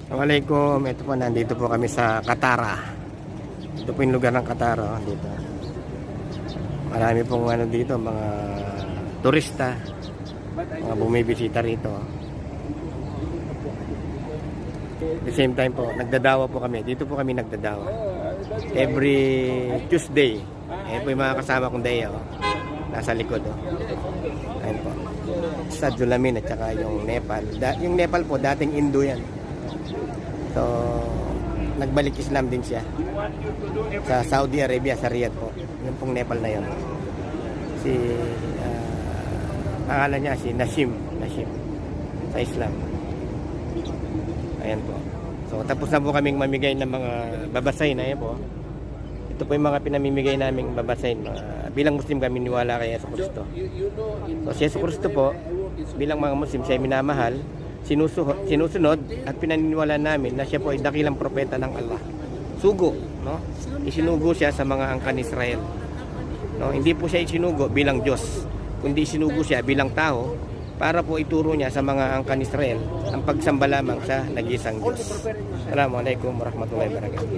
Assalamualaikum. Ito po, nandito po kami sa Katara. Ito po yung lugar ng Katara. Dito. Marami pong dito, mga turista, mga bumibisita rito. At the same time po, nagdadawa po kami. Dito po kami nagdadawa. Every Tuesday. Ayan po yung mga kasama kong daya. Nasa likod. Ayan po. Sa Julamin at saka yung Nepal. Yung Nepal po, dating Indo yan. So, nagbalik Islam din siya sa Saudi Arabia, sa Riyadh po. Yung pong Nepal na yun. Si, pangalan niya si Nashim sa Islam. Ayan po. So, tapos na po kaming mamigay ng mga babasahin. Ayan po. Ito po yung mga pinamimigay naming babasahin. Bilang Muslim kami niwala kay Yesu Cristo. So, si Yesu Cristo po, bilang mga Muslim, siya ay minamahal, sinusunod at pinaniniwala namin na siya po ay dakilang propeta ng Allah. Sugo, no? Isinugo siya sa mga angkan Israel. No, hindi po siya isinugo bilang Diyos, kundi isinugo siya bilang tao para po ituro niya sa mga angkan Israel ang pagsamba lamang sa nag-iisang Diyos. Assalamualaikum warahmatullahi wabarakatuh.